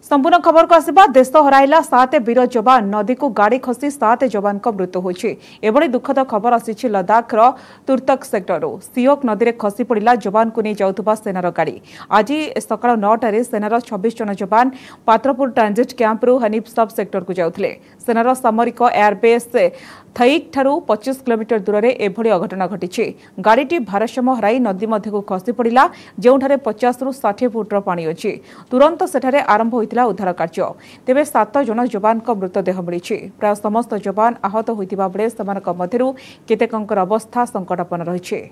संपूर्ण खबर को आसवा देश हराइला 7 वीर जवान नदी को गाड़ी खसी 7 जवान को मृत्यु होछि। एभली दुखद खबर आसी लद्दाखर तुर्तक सेक्टर सियोक नदी में खसी पड़ा जवान को नहीं जाउथुबा सेनार गाड़ी। आज सकाळ 9टारे सेनार 26 जन जवान पात्रपुर ट्रांजिट कैंपरू हनीफ सब सेक्टर को जाउथले। सेनार सामरिक एयरबेस थईक ठारू 25 किलोमीटर दूर में एभली अघटना घटी। गाड़ीटी भारसाम्य हराई नदी मध्य को खसी पड़ा जोठारे 50 रु 60 फुटर पानी अच्छी। तुरंत सेठारे आरंभ होइतिला उद्धार कार्य। तेबे 7 जन जवान को मृतदेह मिली। प्राय समस्त जवान आहत होइतिबा बेले सेमानक मध्यरु केतेकंकर अवस्था संकटापन्न रहिछि।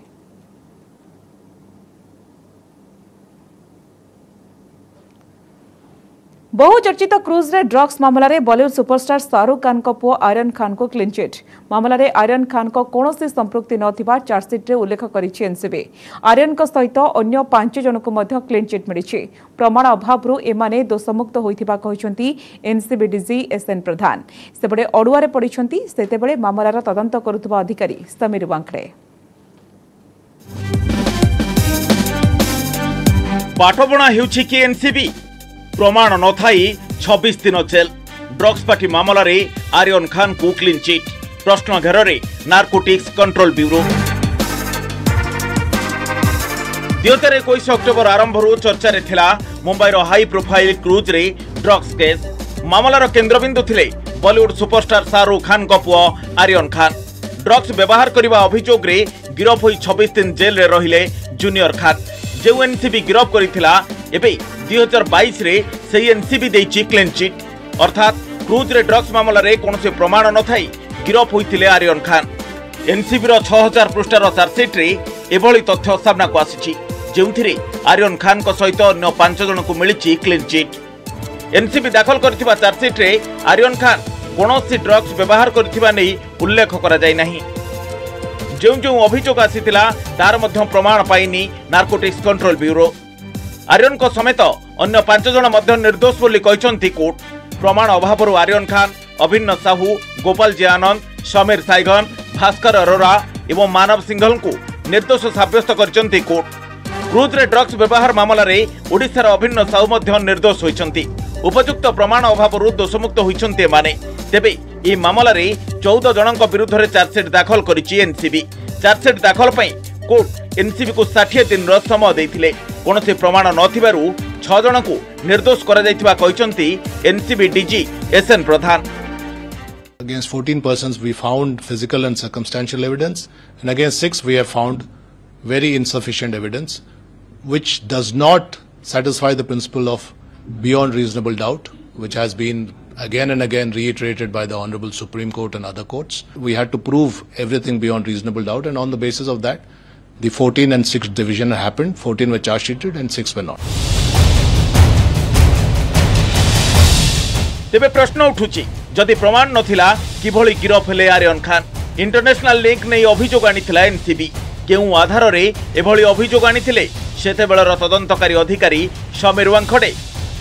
बहुचर्चित क्रूज रे ड्रग्स मामला रे बॉलीवुड सुपरस्टार शाहरुख खान को पुओ आर्यन खान को क्लीन चिट। मामला रे आर्यन खान को कौनसी संपृक्ति नथिबा चार्जशीट रे उल्लेख करिछि एनसीबी। आर्यन को सहित अन्य 5 जन को मध्य क्लीन चिट मिलिछि। प्रमाण अभाव एमाने दोषमुक्त होइथिबा कहिसंती एनसीबी डीजी एसएन प्रधान। सेबडे अडुआरे पडिसंती सेतेबेले मामलार तदंत करुथबा अधिकारी समीर वांखड़े। पाठबणा हेउछि कि एनसीबी प्रमाण न थाई 26 दिन जेल। ड्रग्स पार्टी मामला रे आर्यन खान को क्लीन चिट। प्रश्न घेर रे नार्कोटिक्स कंट्रोल ब्यूरो। 2021 अक्टोबर आरंभ चर्चा रे थिला मुंबईर हाई प्रोफाइल क्रूज रे ड्रग्स केस। मामलार केंद्रबिंदु थिले बॉलीवुड सुपरस्टार शाहरुख खान को पुओ आर्यन खान। ड्रग्स व्यवहार करने अभियोग रे गिरफ होई 26 दिन जेल रे रहिले जूनियर खान। जो एनसीबी गिरफ करिथिला एबे 2022 रे सही एनसीबी देछि क्लीन चिट। अर्थात क्रूज रे ड्रग्स मामला रे कोनसे प्रमाण न थाई गिरफ होइथिले आर्यन खान। एनसीबी रो 6000 पृष्ठार चार्जशीट रे एभली तथ्य सामना को आसीछि जेउथिरे आर्यन खान को सहित अन्य 5 जन को मिलिछि क्लीन चिट। एनसीबी दाखल करथिबा चार्जशीट रे आर्यन खान कोनोसी ड्रग्स व्यवहार करथिबा नै उल्लेख करा जाय नाही। जो अभियोग आसीथिला तार मध्य प्रमाण पाइनी नार्कोटिक्स कंट्रोल ब्यूरो। आर्यन को समेत अन्य 5 जन मध्य निर्दोष बोली कहिसंती कोर्ट। प्रमाण अभाव आर्यन खान, अभिन्न साहू, गोपाल जी आनंद, समीर साइगन, भास्कर अरोरा एवं मानव सिंघल को निर्दोष साब्यस्त करचंती कोर्ट। क्रूज रे ड्रग्स व्यवहार मामला रे ओडिशार अभिन्न साहू मध्य निर्दोष होइचंती। उपयुक्त प्रमाण अभाव दोषमुक्त होइचंती माने। तेबे ई मामला रे 14 जनक विरुद्ध रे चार्जशीट दाखल करिछि एनसीबी। चार्जशीट दाखल पई कोर्ट एनसीबी को 60 दिन रो समय दैथिले। कोनसे प्रमाण नथिबारु 6 जन को निर्दोष करा जायतिबा कहिसंती NCB DG SN Pradhan. Against 14 persons we found physical and circumstantial evidence, and against 6 we have found very insufficient evidence which does not satisfy the principle of beyond reasonable doubt, which has been again and again reiterated by the Honorable Supreme Court and other courts. We had to prove everything beyond reasonable doubt, and on the basis of that the 14 and 6 division happened. 14 were charge sheeted and 6 were not. तेबे प्रश्न उठुची जदि प्रमाण नथिला किभली गिरफ हेले Aryan Khan. International link नै अभियोग आनिथिला NCB. केउ आधार रे एभली अभियोग आनिथिले सेतेबेलर तदंतकारी अधिकारी समीर वांखड़े।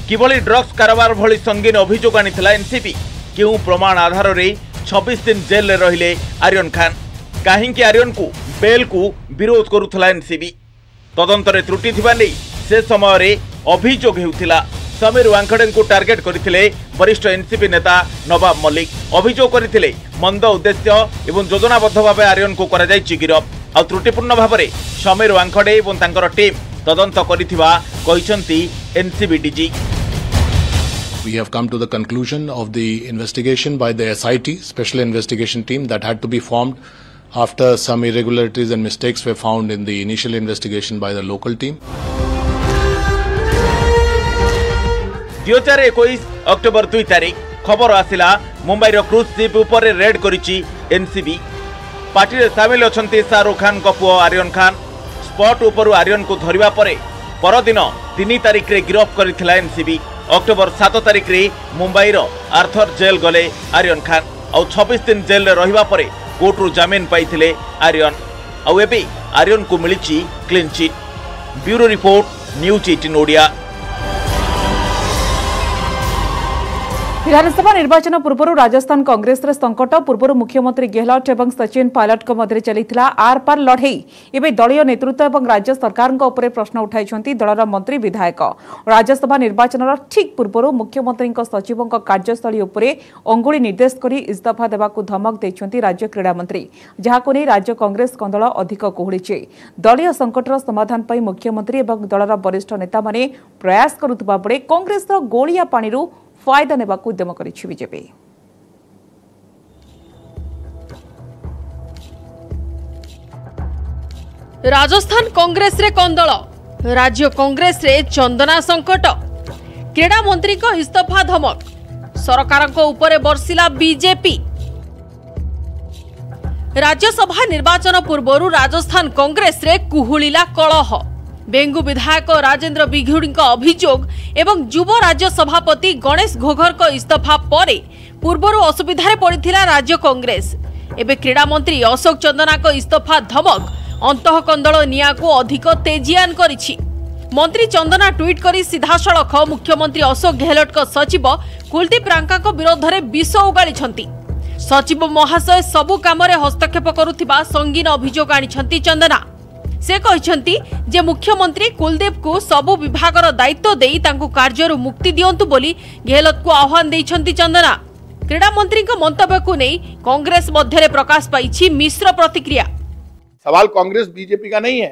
किभली ड्रग्स कारोबार भली संगीन अभियोग आनिथिला एनसीबी। केउ प्रमाण आधार रे 26 दिन जेल रे रहिले आर्यन खान। काहेकि आर्यन को बेल को विरोध करुथला एनसीबी। तदंतरे त्रुटि थिबा नै से समय रे अभियोग हेउथिला। समीर वांखड़े को टार्गेट करथिले वरिष्ठ एनसीबी नेता नवाब मलिक। अभियोग करथिले मंद उद्देश्य एवं योजनाबद्ध भावे आर्यन को करा जायछि गिरफ। आ त्रुटिपूर्ण भावे समीर वांखड़े एवं तांकर टीम तदंत करिथिबा कहिसंती NCB DG. We have come to the conclusion of the investigation by the SIT, Special Investigation Team, that had to be formed after some irregularities and mistakes were found in the initial investigation by the local team. 2021 October 2 तारिख खबर आसिला मुंबईर cruise ship ऊपर red करिछि NCB. Party रे शामिल अछंती शाहरुख खान को पुओ Aryan Khan. Spot ऊपर आर्यन को धरिबा परे परदिन 3 तारिख रे गिरफ करिथिला एनसीबी। अक्टोबर 7 तारिख रे मुंबईर आर्थर जेल गले आर्यन खान। और 26 दिन जेल रे रहिबा परे कोर्ट रु जामिन पाइथिले आर्यन। और एबे आर्यन को मिलिछि clean chit. Bureau report, news 18 Odia. विधानसभा निर्वाचन पूर्व राजस्थान कांग्रेस संकट पूर्व मुख्यमंत्री गेहलोत और सचिन पायलट मध्य चलता आर पार लड़े एवं दलीय नेतृत्व और राज्य सरकार प्रश्न उठाई दलर मंत्री विधायक। राज्यसभा निर्वाचन ठीक पूर्व मुख्यमंत्री सचिवों कार्यस्थली अंगुली निर्देश कर इस्तीफा देवाक धमक देते राज्य क्रीड़ा मंत्री, जहां नहीं राज्य कांग्रेस कंदल अधिक कुहुड़ी। दलीय संकटर समाधान पर मुख्यमंत्री और दलर वरिष्ठ नेता माने प्रयास करुवा बेले कांग्रेस गोलिया पानी फायदा ने उद्यम करिछि बीजेपी। राजस्थान कांग्रेस रे कंदल, राज्य कांग्रेस रे चंदना संकट, क्रीड़ा मंत्री को इस्तीफा धमक, सरकार को ऊपर बरसिला बीजेपी। राज्यसभा निर्वाचन पूर्व राजस्थान कांग्रेस रे कुहुलिला कलह। बेंगु विधायक राजेंद्र बिघुड़ी अभियोग एवं युव राज्य सभापति गणेश घोघर को इस्तीफा परे पूर्वर असुविधा पड़ता राज्य कांग्रेस। एवं क्रीड़ा मंत्री अशोक चंदना को इस्तीफा धमक अंतःकंदल निया को अधिक तेजियान करिछि। मंत्री चंदना ट्वीट करी सीधासलख मुख्यमंत्री अशोक गहलोत को सचिव कुलदीप रांका को विरोध में विष उगाड़ी। सचिव महाशय सबु काम हस्तक्षेप करुथिबा संगीन अभियोग आनिछंती चंदना। से कहते जे मुख्यमंत्री कुलदीप को सबु विभागर दायित्व देई तांको कार्यरु मुक्ति दियंतु बोली गहलोत को आह्वान देइछंती चंदना। क्रीड़ा मंत्री को मंतव्य को नहीं कांग्रेस मध्य प्रकाश पाई मिश्र प्रतिक्रिया। सवाल कांग्रेस बीजेपी का नहीं है,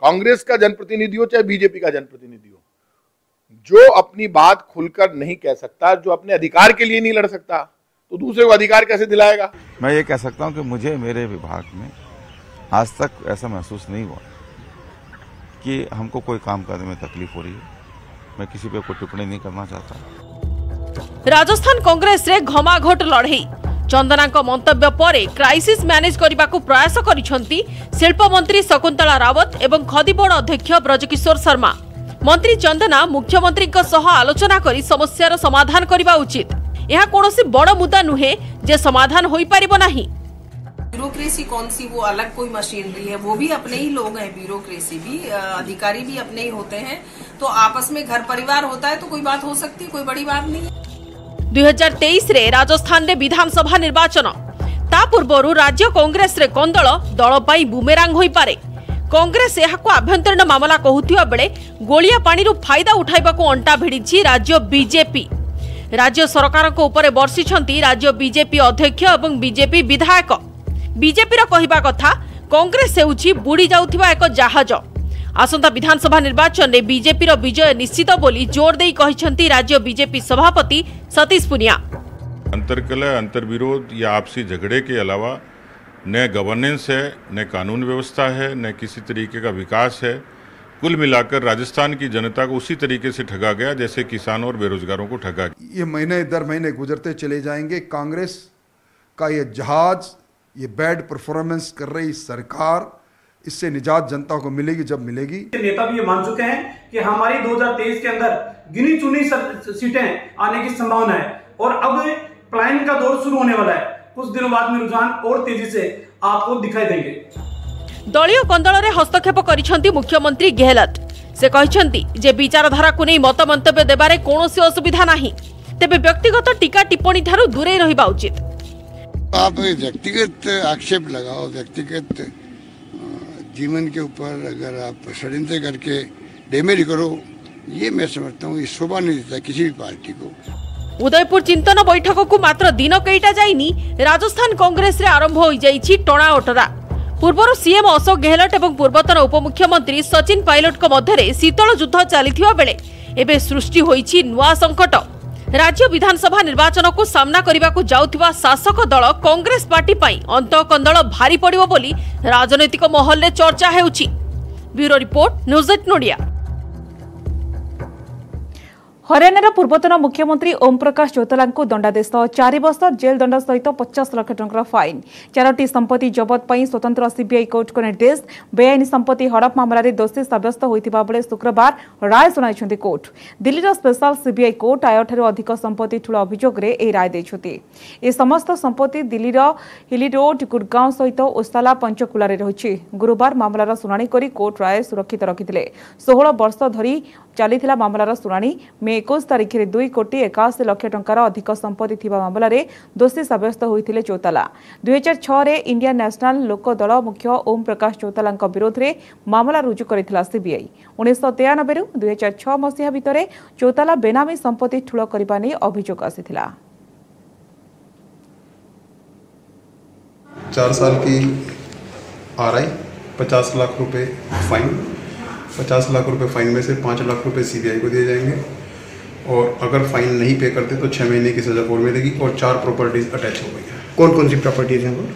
कांग्रेस का जनप्रतिनिधि हो चाहे बीजेपी का जनप्रतिनिधि हो, जो अपनी बात खुलकर नहीं कह सकता, जो अपने अधिकार के लिए नहीं लड़ सकता, तो दूसरे को अधिकार कैसे दिलाएगा। मैं ये कह सकता हूं कि मुझे मेरे विभाग में आज तक ऐसा महसूस नहीं हुआ कि हमको कोई काम करने में तकलीफ हो रही है। मैं किसी पे कोई टिप्पणी नहीं करना चाहता। राजस्थान कांग्रेस रे घमाघोट लड़ई, चंदना को मंतव्य परे क्राइसिस मैनेज करने को प्रयास करिसेंती शिल्प मंत्री शकुंतला रावत एवं खदी बोर्ड अध्यक्ष ब्रजकिशोर शर्मा। मंत्री चंदना मुख्यमंत्री आलोचना करी समस्यार समाधान करने उचित। यह कोनोसी बड़ मुद्दा नुहे जे समाधान होई परिबो नाही। ब्यूरोक्रेसी कौन सी, वो अलग कोई मशीनरी है, वो भी अपने ही लोग हैं, ब्यूरोक्रेसी भी, अधिकारी भी अपने ही होते हैं। तो आपस में घर परिवार होता है तो कोई बात हो सकती है, कोई बड़ी बात नहीं। 2023 रे राजस्थान रे विधानसभा निर्वाचन ता पूर्व राज्य कांग्रेस रे कंदल दल पाई बुमेरांग होई पारे। कांग्रेस यहाको आभ्यंतरीण मामला कहूथिबा बेले गोलिया पानी फायदा उठाइबाको अंटा भिड़ी राज्य बीजेपी। राज्य सरकार को ऊपर बर्षिछंती राज्य बीजेपी अध्यक्ष एवं बीजेपी विधायक। बीजेपी कहवा कथा कांग्रेस हेउछि बुड़ी जाउथिबा एक जहाज। आसंता विधानसभा निर्वाचन में बीजेपी विजय निश्चित बोली जोर देई कहिछंती राज्य बीजेपी सभापति सतीश पुनिया। अंतरकलह, अंतर्विरोध या आपसी झगड़े के अलावा न गवर्नेंस है, न कानून व्यवस्था है, न किसी तरीके का विकास है। कुल मिलाकर राजस्थान की जनता को उसी तरीके से ठगा गया जैसे किसानों और बेरोजगारों को ठगा गया। ये महीने दर महीने गुजरते चले जाएंगे। कांग्रेस का ये जहाज, ये बैड परफॉर्मेंस कर रही सरकार, इससे निजात जनता को मिलेगी जब मिलेगी। नेता भी ये मान चुके हैं कि हमारी 2023 के अंदर गिनी चुनी सीटें आने की संभावना है और अब प्लान का दौर शुरू होने वाला है। कुछ दिनों बाद में रुझान और तेजी से आपको दिखाई देंगे। दलीय कंदल रे हस्तक्षेप करिसेंती मुख्यमंत्री गेहलोत। से कहिसेंती जे विचारधारा को नहीं मत मंतव्य देबारे कोनोसी असुविधा नाही, तेबे व्यक्तिगत टीका टिप्पणी ठारू दूरे रहिबा उचित। आप व्यक्तिगत आक्षेप लगाओ, व्यक्तिगत जीवन के ऊपर अगर आप षड्यंत्र करके डैमेज करो, ये मैं समझता हूँ ये शोभा नहीं देता किसी भी पार्टी को। उदयपुर चिंतन बैठक को मात्र दिन कईटा जाइनी राजस्थान कांग्रेस रे आरंभ हो जाइछि टणा ओटरा। पूर्वर सीएम अशोक गहलोत एवं पूर्वतन उपमुख्यमंत्री सचिन पायलट मध्य शीतल युद्ध चलथिबा बेले एबे सृष्टि होइछि नुआ संकट। राज्य विधानसभा निर्वाचन को सामना करने को जाउथिबा शासक दल कांग्रेस पार्टी पाई अंतःकंदल भारी पड़िबो बोली राजनैतिक महल रे चर्चा हेउछि। Bureau report, news 8 Odia. हरियाणार पूर्वतन मुख्यमंत्री ओम प्रकाश चौताला को दंडादेश 4 वर्ष जेल दंड सहित 50 लाख टंका फाइन। 4टी संपत्ति जबत पर स्वतंत्र सीबीआई कोर्ट को निर्देश। बेआईन संपत्ति हड़प मामलें दोषी सब्यस्त होता बेले शुक्रवार राय सुनाई कोर्ट। दिल्लीर स्पेशल सीबीआई कोर्ट आय ठारू अधिक संपत्ति ठूल अभियोग में राय देते। ए समस्त संपत्ति दिल्लीर हिली रोड, गुड़गांव सहित ओसाला पंचकुला रही। गुरुवार मामलार शुणाणी कर कोर्ट राय सुरक्षित रखिते। 16 वर्ष धरी चली मामलार शुणाणी मे 21 तारिख में 2 कोटी 81 लाख टंकार अधिक संपत्ति थिबा मामला रे दोषी साब्यस्त होइथिले चौताला। 2006 रे इंडियन नेशनल लोक दल मुख्य ओम प्रकाश चौताला विरोध में मामला रुजु करिथिला सीबीआई। 1993 रु 2006 मसीहा भितर चौताला बेनामी संपत्ति ठूल करबा नै अभियोग आसिथिला। 4 साल की आरआई, 50 लाख रुपए फाइन, 50 लाख रुपए फाइन में से 5 लाख रुपए सीबीआई को दिए जाएंगे और अगर फाइन नहीं पे करते तो 6 महीने की सजा और मिलेगी। और 4 प्रॉपर्टीज अटैच हो गई हैं। कौन कौन सी प्रॉपर्टीज हैं वो?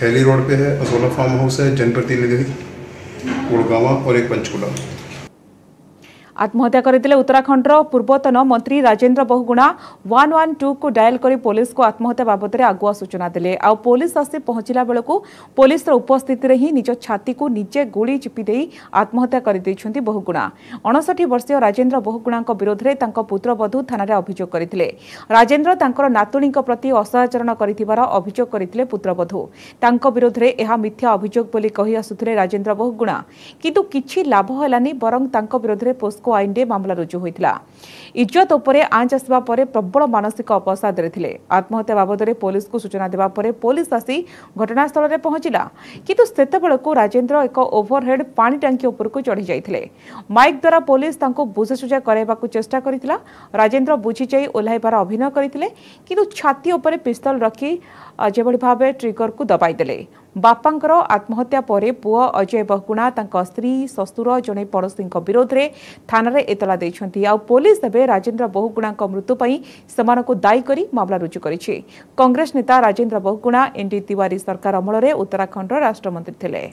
हैली रोड पे है, असोला फार्म हाउस है, जनप्रतिनिधि गुड़गावा और एक पंचकुला। आत्महत्या करते उत्तराखंडर पूर्वतन मंत्री राजेंद्र बहुगुणा 112 को डायल कर पुलिस को आत्महत्या बाबद में आगुआ सूचना देले। आ पुलिस आसी पहुंचला बेलू पुलिस उपस्थित ही निज छाती को निजे गोली चिपी दे आत्महत्या कर बहुगुणा। 59 वर्षीय राजेंद्र बहुगुणा विरोध में पुत्रवधू थाना अभियोग करते। राजेंद्र तांकर नातुणी प्रति असहाचरण कर अभियोग करते पुत्रवधू। विरोध में यह मिथ्या अभियोग बोली कही आसुथिले राजेंद्र बहुगुणा, किंतु किछि लाभ हेलानी बरं तांको विरोध में पोस्को आईन रे मामला रुजु होइतिला। इज्जत उपरे आंच आसवा परे प्रबल मानसिक अवसाद रे थिले। आत्महत्या बाबद में पुलिस को सूचना देवा परे पुलिस आसी घटनास्थल रे पहुंचिला, किंतु सेतेबेलको राजेंद्र एक ओभरहेड पानी टांकी ऊपर को चढ़ी जाइथिले। माइक द्वारा पुलिस तांको बुझासुझा कराइबाकू चेष्टा करितिला। राजेंद्र बुझी जाई ओल्हाइबार अभिनय करथिले, किंतु छाती ऊपर पिस्तल रखी जेभଳି भाबे ट्रिगर को दबाई देले। बापांकर आत्महत्या परे पुआ अजय बहुगुणा तांका स्त्री ससुर जने पड़ोसी विरोध में थाना रे एतला दैछंती। आ पुलिस एबे राजेंद्र बहुगुणा मृत्यु पई समानको दायी करी मामला रुजु करिछि। कांग्रेस नेता राजेंद्र बहुगुणा एनडी तिवारी सरकार अमल रे उत्तराखंड राष्ट्रमंत्री थिले।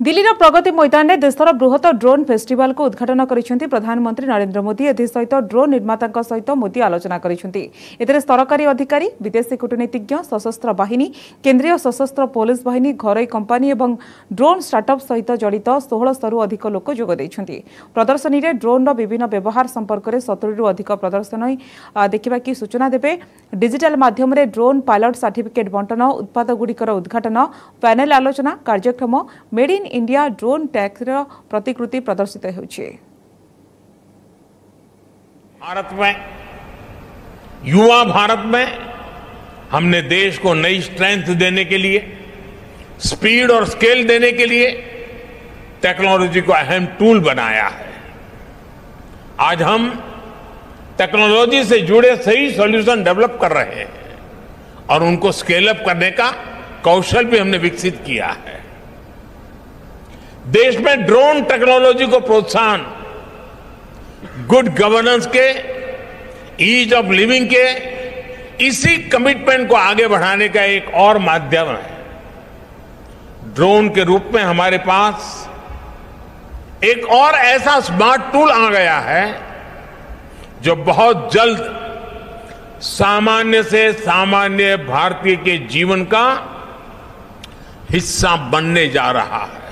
दिल्लीर प्रगति मैदान में देशर बृहत ड्रोन फेस्टिवल को उद्घाटन करिसेंती प्रधानमंत्री नरेंद्र मोदी। एथि सहित ड्रोन निर्माता सहित मोदी आलोचना करिसेंती। एथिरे सरकारी अधिकारी, विदेशी कूटनीतिज्ञ, सशस्त्र बाहिनी, केंद्रीय सशस्त्र पुलिस बाहिनी, घरोई कंपानी और ड्रोन स्टार्टअप सहित जड़ित 1600 अधिक लोक जोग देइछंती। प्रदर्शनी रे ड्रोन विभिन्न व्यवहार संपर्क में 70 अधिक प्रदर्शनी देखा कि सूचना देवे। डिजिटल माध्यम रे ड्रोन पायलट सर्टिफिकेट बंटन, उत्पाद गुड़िकर उद्घाटन, पैनल आलोचना कार्यक्रम, made in India drone tax प्रतिकृति प्रदर्शित होछि। भारत में, युवा भारत में हमने देश को नई स्ट्रेंथ देने के लिए, स्पीड और स्केल देने के लिए टेक्नोलॉजी को अहम टूल बनाया है। आज हम टेक्नोलॉजी से जुड़े सही सॉल्यूशन डेवलप कर रहे हैं और उनको स्केल अप करने का कौशल भी हमने विकसित किया है। देश में ड्रोन टेक्नोलॉजी को प्रोत्साहन, गुड गवर्नेंस के, ईज ऑफ लिविंग के, इसी कमिटमेंट को आगे बढ़ाने का एक और माध्यम है। ड्रोन के रूप में हमारे पास एक और ऐसा स्मार्ट टूल आ गया है जो बहुत जल्द सामान्य से सामान्य भारतीय के जीवन का हिस्सा बनने जा रहा है।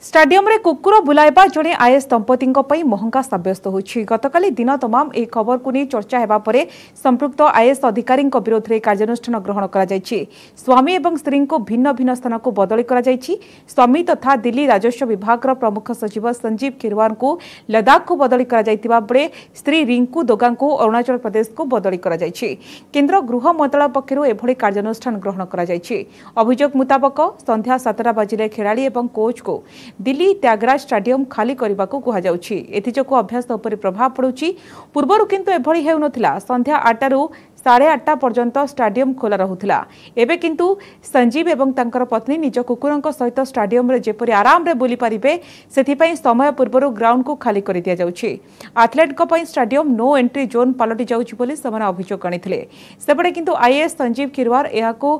स्टाडियम रे कुकुर बुलाइबा जड़े आईएएस दंपति महंगा साब्यस्त होछि। गतकाली दिन तमाम एक खबर को नहीं चर्चा हेबा परे संपृक्त आईएएस अधिकारी विरोध में कार्यानुष्ठान ग्रहण करा जायछि। स्वामी एवं स्त्री को भिन्न भिन्न स्थान को बदली करा जायछि। स्वामी तथा दिल्ली राजस्व विभाग प्रमुख सचिव संजीव खिरवार को लद्दाख को बदली करा जायतिबा बेले स्त्री रिंकू दोगा को अरुणाचल प्रदेश को बदली करा जायछि। केंद्र गृह मंत्रालय पक्षरु एभଳି कार्यानुष्ठान ग्रहण करा जायछि। अभियोग मुताबक संध्या 7टा बजे खिलाड़ी एवं कोच को दिल्ली त्यागराज स्टाडियम खाली करने को कहुछि। एथिजों अभ्यास उपर प्रभाव पड़ुछि। पूर्वर किंतु एभଳି हेउनथिला। संध्या 8 रु 8:30 पर्यंत स्टाडियम खोला रहुथिला। एबे किंतु संजीव एवं तांकर पत्नी निज कुकुरंक सहित स्टाडियम रे जेपरि आराम रे बुली पारिबे सेथिपई समय पूर्वर ग्राउंड को खाली कर दिया जाउछि। एथलेट को पई स्टाडियम नो एंट्री जोन पालटि जाउछि बोली समान अभियोग आनिथिले। सेबडे किंतु आईएएस संजीव खिरवार एहाको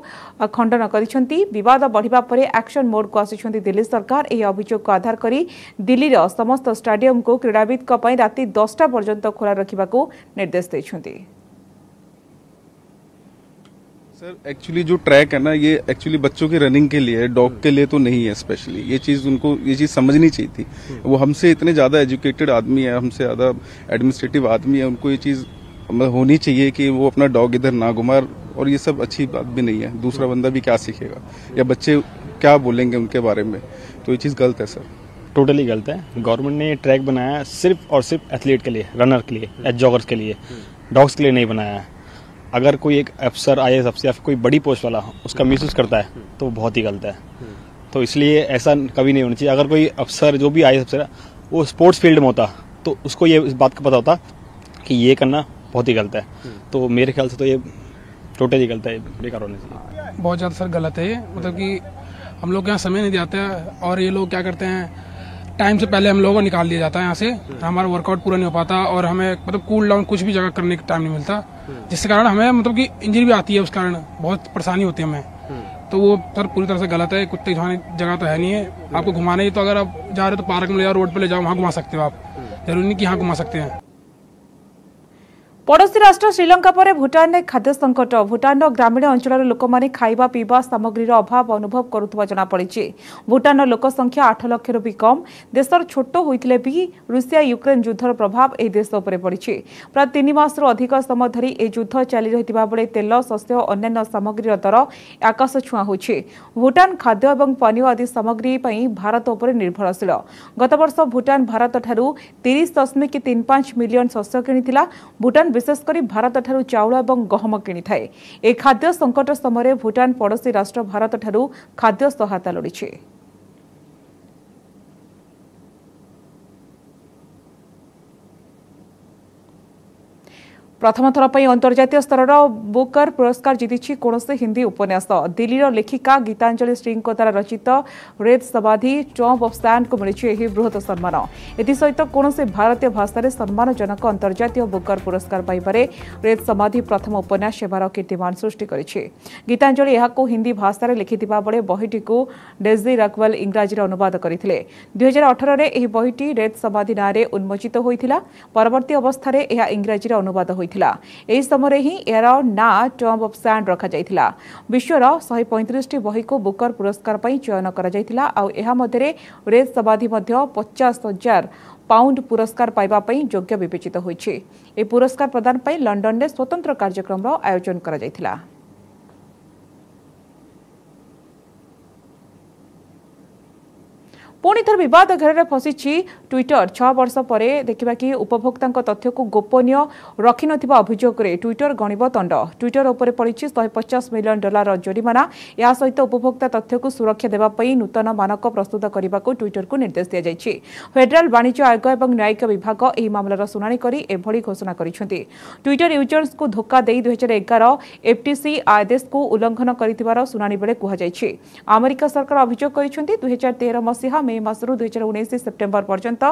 खंडन करिसंती। विवाद बढ़िबा परे एक्शन मोड को आसिसंती दिल्ली सरकार। एही अभियोग को आधार करी दिल्ली रो समस्त स्टाडियम को क्रीड़ाविद को पई राति 10टा पर्यंत खोला रखिबाको निर्देश दैछंती। सर एक्चुअली जो ट्रैक है ना, ये एक्चुअली बच्चों के रनिंग के लिए है, डॉग के लिए तो नहीं है। स्पेशली ये चीज उनको ये चीज समझनी चाहिए थी। वो हमसे इतने ज्यादा एजुकेटेड आदमी है, हमसे ज्यादा एडमिनिस्ट्रेटिव आदमी है, उनको ये चीज होनी चाहिए कि वो अपना डॉग इधर ना घुमाए, और ये सब अच्छी बात भी नहीं है। दूसरा बंदा भी क्या सीखेगा या बच्चे क्या बोलेंगे उनके बारे में, तो ये चीज़ गलत है सर, टोटली गलत है। गवर्नमेंट ने ट्रैक बनाया सिर्फ और सिर्फ एथलीट के लिए, रनर के लिए या जॉगर्स के लिए, डॉग्स के लिए नहीं बनाया है। अगर कोई एक अफसर IAS अफसर या कोई बड़ी पोस्ट वाला उसका मिसयूज़ करता है तो बहुत ही गलत है। तो इसलिए ऐसा कभी नहीं होना चाहिए। अगर कोई अफसर जो भी IAS अफसर है वो स्पोर्ट्स फील्ड में होता तो उसको ये इस बात का पता होता कि ये करना बहुत ही गलत है। तो मेरे ख्याल से तो ये टोटली गलत है, बेकार होना चाहिए। बहुत ज़्यादा सर गलत है ये, मतलब कि हम लोग यहाँ समय नहीं देते हैं और ये लोग क्या करते हैं, टाइम से पहले हम लोगों को निकाल दिया जाता है यहाँ से, हमारा वर्कआउट पूरा नहीं हो पाता और हमें मतलब कूल डाउन कुछ भी जगह करने का टाइम नहीं मिलता, जिसके कारण हमें मतलब कि इंजरी भी आती है, उस कारण बहुत परेशानी होती है हमें। तो वो सर पूरी तरह से गलत है। कुत्ते घुमाने जगह तो है नहीं है, आपको घुमाने ही तो अगर आप जा रहे हो तो पार्क में ले जाओ, रोड पे ले जाओ, वहाँ घुमा सकते हो आप, जरूरी नहीं कि यहाँ घुमा सकते हैं। पड़ोशी राष्ट्र श्रीलंका पर भूटान में खाद्य संकट। भूटान ग्रामीण अंचल लोक मैंने खाइबा पीवा सामग्री अभाव अनुभव करुवा जनापड़ी। भूटान लोक संख्या 8 लाख भी कम। देशर छोट होते भी रूसिया यूक्रेन युद्धर प्रभाव यह देश पर पड़ी। प्राय 3 मास अधिक समय धरी यह युद्ध चली रही बेले तेल शस्य और अन्य सामग्री दर आकाश छुआ हो। भूटान खाद्य और पानीय आदि सामग्री भारत पर निर्भरशील। गत वर्ष भूटान भारत ठारू 30.35 मिलियन शस्य किनिथिला। भूटान विशेषकर भारत ठारू चाउल और गहम किनी थाए। ए खाद्य संकट समय भूटान पड़ोशी राष्ट्र भारत ठारू खाद्य सहायता लोड़ी। प्रथम थर पर अंतर्जातीय स्तर बुकर पुरस्कार जीति कौन हिंदी उपन्यास। दिल्लीर लेखिका गीतांजलि श्री द्वारा रचित रेत समाधि टॉम्ब ऑफ सैंड को मिली बृहत सम्मान। एसहित कौन भारतीय भाषा सम्मानजनक अंतर्जातीय बुकर पुरस्कार पाइबारे रेत समाधि प्रथम उपन्यास सेवार कीर्तिमान सृष्टि करिछि। गीतांजलि यहाको हिंदी भाषा लिखिथिबा बेले बहिटी को डेजी रकवेल इंग्राजी अनुवाद करथिले। 2018 रे एही बहिटी रेत समाधि नारे उन्मोचित होइथिला। परवर्ती अवस्था यह इंग्राजी अनुवाद होइथिला। एही समय ही यार ना टॉम्ब ऑफ सैंड रखा जाइथिला। विश्वर 135 बही को बुकर पुरस्कार पई चयन करा जाइथिला। आ एहा मध्यरे रेत समाधि मध्य 50,000 पाउंड पुरस्कार पाइबा पई योग्य विवेचित होइछि। ए पुरस्कार प्रदान पई लंडन में स्वतंत्र कार्यक्रम आयोजन करा जाइथिला। पुणी थर विवाद घेर में फसी ट्विटर। 6 वर्ष पर देखा कि उपभोक्ता तथ्य को गोपनीय रखि नथिबा अभियोग रे ट्विटर गणिब दंड। ट्विटर उपर पड़ी $150 मिलियन जोरिमाना। या सहित उपभोक्ता तथ्य को सुरक्षा देवा पई नूतन मानक प्रस्तुत करने को ट्विटर को निर्देश दिया जायछि। फेडरल वाणिज्य आयोग और न्यायिक विभाग एही मामलार शुनानी करी एभली घोषणा करिसेंति। ट्विटर यूजर्स को धोखा दे 2011 FTC आदेश को उल्लंघन करिथिबार शुनानी बेले कुहा जायछि। अमेरिका सरकार अभियोग करिसेंति 2013 मसीहा मे मासरू 2019 सेप्टेम्बर पर्यंत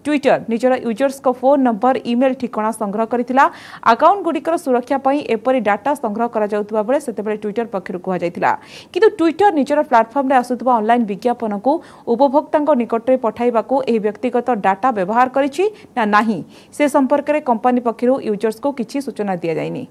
ट्विटर निजर यूजर्स को फोन नंबर ईमेल ठिकाना संग्रह करथिला। अकाउंट गुडिकर सुरक्षा पई एपरि डाटा संग्रह करा जाउतबा बेले सेतेबेले ट्विटर पक्षरु कुहा जायतिला। किंतु ट्विटर निजर प्लेटफॉर्म रे आसुतबा ऑनलाइन विज्ञापन को उपभोक्तांक निकट रे पठाइबाको एही व्यक्तिगत डाटा व्यवहार करिछि ना नाही से संपर्क रे कंपनी पक्षरु यूजर्स को किछि सूचना दिया जायनि।